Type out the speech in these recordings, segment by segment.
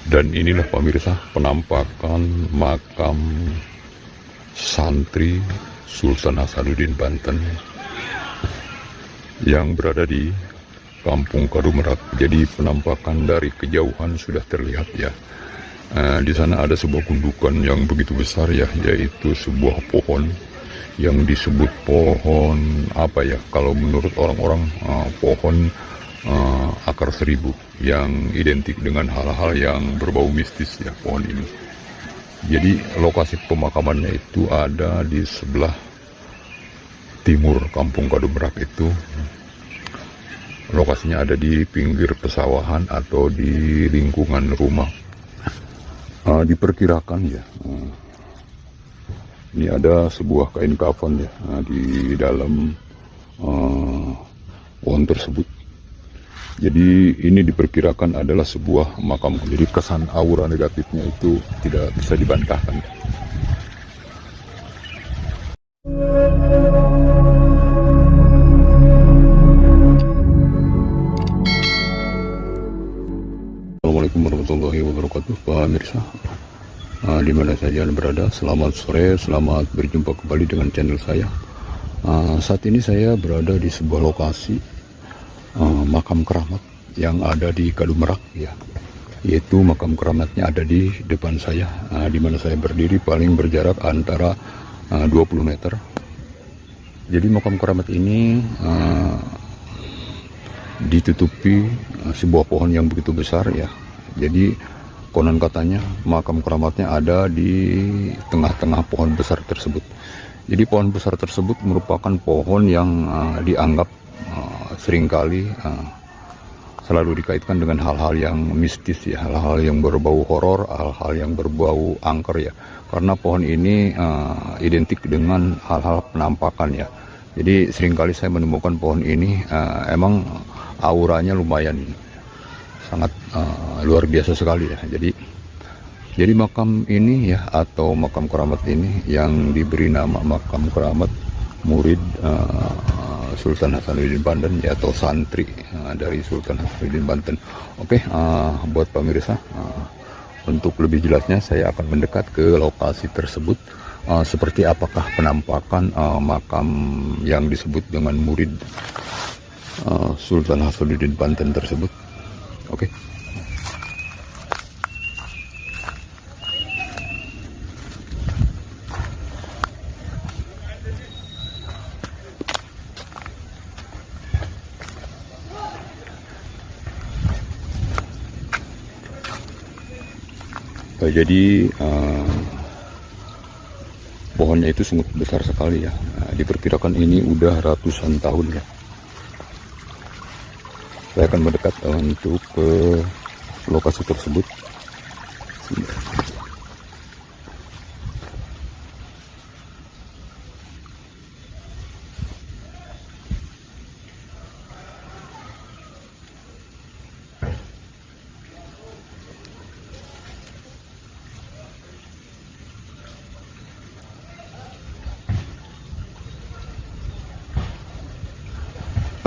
Dan inilah pemirsa penampakan makam santri Sultan Hasanuddin Banten yang berada di Kampung Kadumerak. Jadi penampakan dari kejauhan sudah terlihat ya. Di sana ada sebuah gundukan yang begitu besar ya, yaitu sebuah pohon yang disebut pohon apa ya? Kalau menurut orang-orang pohon akar seribu, yang identik dengan hal-hal yang berbau mistis ya pohon ini. Jadi lokasi pemakamannya itu ada di sebelah timur Kampung Kadumerak itu. Lokasinya ada di pinggir pesawahan atau di lingkungan rumah. Diperkirakan ya, ini ada sebuah kain kafan ya di dalam pohon tersebut. Jadi ini diperkirakan adalah sebuah makam. Jadi kesan aura negatifnya itu tidak bisa dibantahkan. Assalamualaikum warahmatullahi wabarakatuh, pemirsa. Di mana saja Anda berada, selamat sore, selamat berjumpa kembali dengan channel saya. Saat ini saya berada di sebuah lokasi makam keramat yang ada di Kadumerak ya, yaitu makam keramatnya ada di depan saya, di mana saya berdiri paling berjarak antara 20 meter. Jadi makam keramat ini ditutupi sebuah pohon yang begitu besar ya. Jadi konon katanya makam keramatnya ada di tengah-tengah pohon besar tersebut. Jadi pohon besar tersebut merupakan pohon yang dianggap seringkali selalu dikaitkan dengan hal-hal yang mistis ya, hal-hal yang berbau horor, hal-hal yang berbau angker ya. Karena pohon ini identik dengan hal-hal penampakan ya. Jadi seringkali saya menemukan pohon ini emang auranya lumayan sangat luar biasa sekali ya. Jadi makam ini ya, atau makam keramat ini yang diberi nama makam keramat murid Sultan Hasanuddin Banten ya, atau santri dari Sultan Hasanuddin Banten. Oke, buat pemirsa, untuk lebih jelasnya saya akan mendekat ke lokasi tersebut. Seperti apakah penampakan makam yang disebut dengan murid Sultan Hasanuddin Banten tersebut. Oke. Jadi pohonnya itu sangat besar sekali ya. Diperkirakan ini udah ratusan tahun ya. Saya akan mendekat untuk ke lokasi tersebut.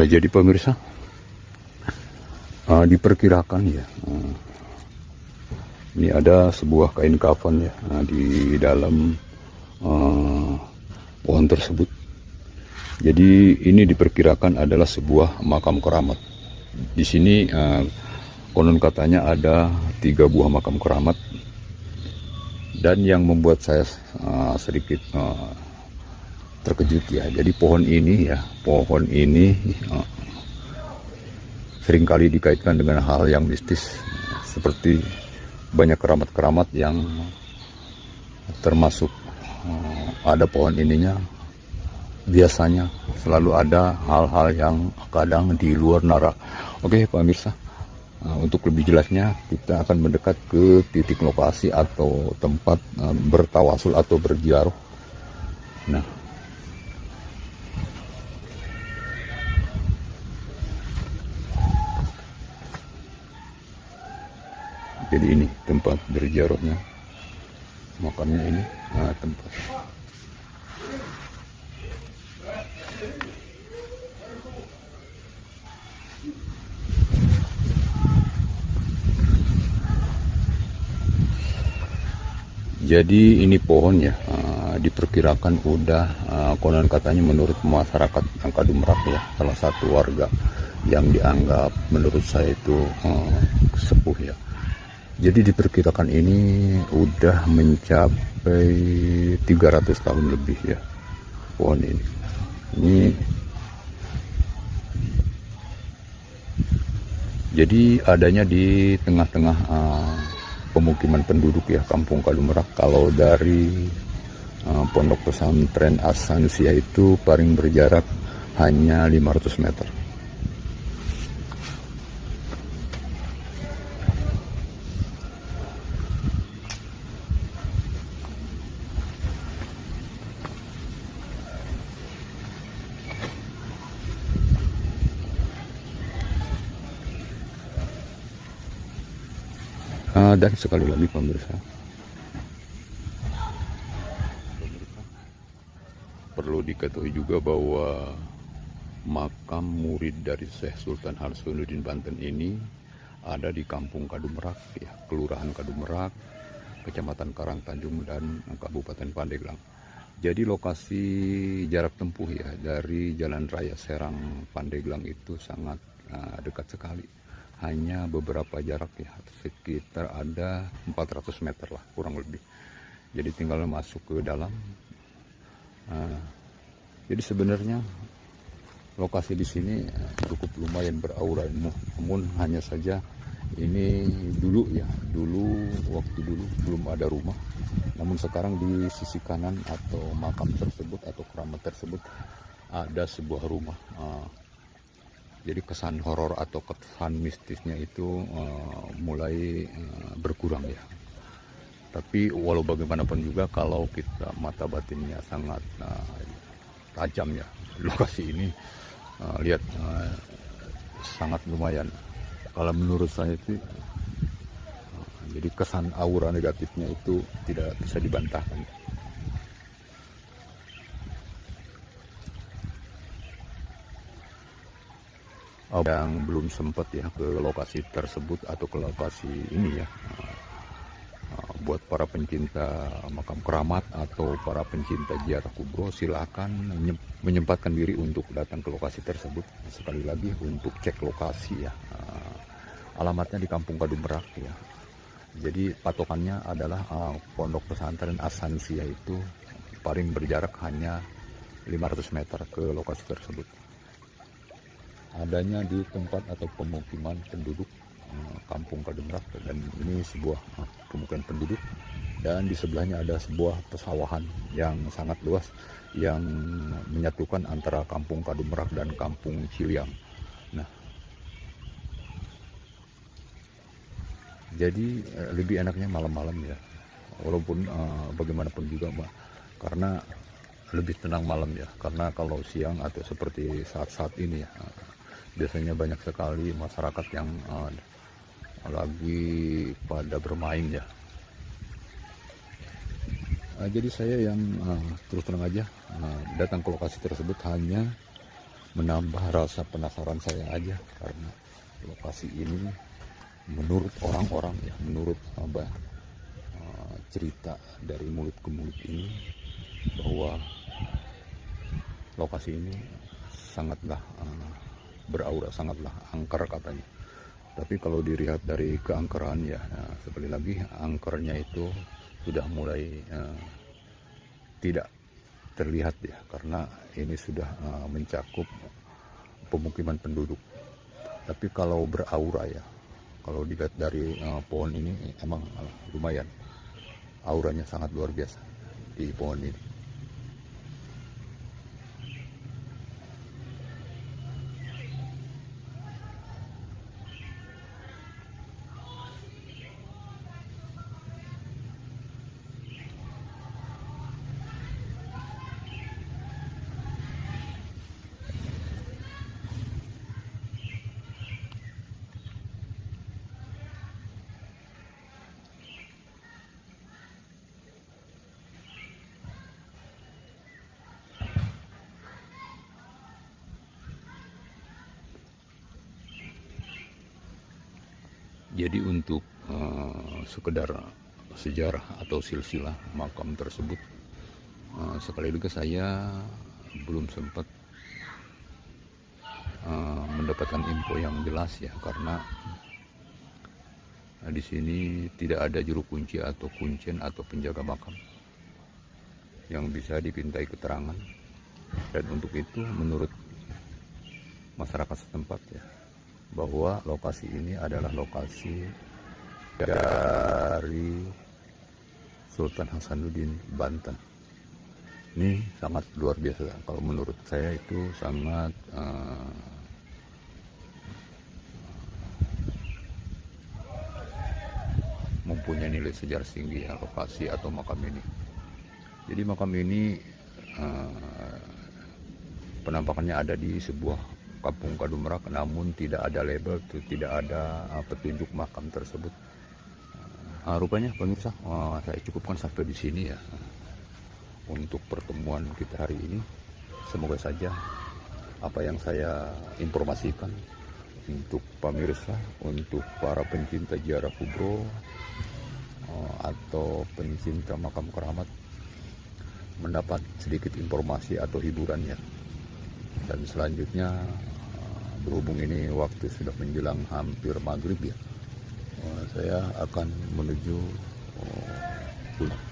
Jadi pemirsa, diperkirakan ya, ini ada sebuah kain kafan ya di dalam pohon tersebut. Jadi ini diperkirakan adalah sebuah makam keramat. Di sini konon katanya ada 3 buah makam keramat, dan yang membuat saya sedikit terkejut ya. Jadi pohon ini seringkali dikaitkan dengan hal yang mistis, seperti banyak keramat-keramat yang termasuk ada pohon ininya. Biasanya selalu ada hal-hal yang kadang di luar nalar. Oke pemirsa, untuk lebih jelasnya kita akan mendekat ke titik lokasi atau tempat bertawasul atau berziarah. Nah, jadi ini tempat berziarahnya, makamnya ini tempat. Jadi ini pohon ya, diperkirakan udah konon katanya menurut masyarakat Kadumrak ya, salah satu warga yang dianggap menurut saya itu sepuh ya. Jadi diperkirakan ini udah mencapai 300 tahun lebih ya pohon ini. Jadi adanya di tengah-tengah pemukiman penduduk ya, Kampung Kadumrak. Kalau dari pondok pesantren As-Sansia itu paling berjarak hanya 500 meter. Dan sekali lagi pemirsa, perlu diketahui juga bahwa makam murid dari Syekh Sultan Hasanuddin Banten ini ada di Kampung Kadumrak ya, Kelurahan Kadumrak, Kecamatan Karangtanjung dan Kabupaten Pandeglang. Jadi lokasi jarak tempuh ya dari Jalan Raya Serang Pandeglang itu sangat dekat sekali. Hanya beberapa jarak ya, sekitar ada 400 meter lah kurang lebih. Jadi tinggal masuk ke dalam. Jadi sebenarnya lokasi di sini cukup lumayan beraura, namun hanya saja ini dulu waktu dulu belum ada rumah. Namun sekarang di sisi kanan atau makam tersebut atau keramat tersebut ada sebuah rumah. Jadi kesan horor atau kesan mistisnya itu mulai berkurang ya. Tapi walau bagaimanapun juga kalau kita mata batinnya sangat tajam ya, lokasi ini lihat sangat lumayan. Kalau menurut saya itu jadi kesan aura negatifnya itu tidak bisa dibantahkan. Yang belum sempat ya ke lokasi tersebut atau ke lokasi ini ya, buat para pencinta makam keramat atau para pencinta ziarah kubro, silakan menyempatkan diri untuk datang ke lokasi tersebut. Sekali lagi untuk cek lokasi ya, alamatnya di Kampung Kadumrak ya. Jadi patokannya adalah pondok pesantren As-Sansia itu paling berjarak hanya 500 meter ke lokasi tersebut. Adanya di tempat atau pemukiman penduduk Kampung Kadumrak, dan ini sebuah pemukiman penduduk, dan di sebelahnya ada sebuah pesawahan yang sangat luas yang menyatukan antara Kampung Kadumrak dan Kampung Ciliang. Nah, jadi lebih enaknya malam-malam ya, walaupun bagaimanapun juga karena lebih tenang malam ya, karena kalau siang atau seperti saat-saat ini ya, biasanya banyak sekali masyarakat yang lagi pada bermain ya. Jadi saya yang terus terang aja datang ke lokasi tersebut hanya menambah rasa penasaran saya aja, karena lokasi ini menurut orang-orang ya, menurut cerita dari mulut ke mulut ini, bahwa lokasi ini sangatlah beraura, sangatlah angker katanya. Tapi kalau dilihat dari keangkeran ya, sekali lagi angkernya itu sudah mulai tidak terlihat ya, karena ini sudah mencakup pemukiman penduduk. Tapi kalau beraura ya, kalau dilihat dari pohon ini emang lumayan, auranya sangat luar biasa di pohon ini. Jadi untuk sekedar sejarah atau silsilah makam tersebut. Sekali lagi saya belum sempat mendapatkan info yang jelas ya, karena di sini tidak ada juru kunci atau kuncen atau penjaga makam yang bisa dipintai keterangan. Dan untuk itu menurut masyarakat setempat ya, bahwa lokasi ini adalah lokasi dari Sultan Hasanuddin Banten. Ini sangat luar biasa. Kalau menurut saya itu sangat mempunyai nilai sejarah tinggi ya, lokasi atau makam ini. Jadi makam ini penampakannya ada di sebuah kampung Kadumrak, namun tidak ada label, tidak ada petunjuk makam tersebut. Rupanya pemirsa, saya cukupkan sampai di sini ya untuk pertemuan kita hari ini. Semoga saja apa yang saya informasikan untuk pemirsa, untuk para pencinta ziarah kubro atau pencinta makam keramat mendapat sedikit informasi atau hiburannya. Dan selanjutnya, berhubung ini waktu sudah menjelang hampir maghrib ya, saya akan menuju pulang.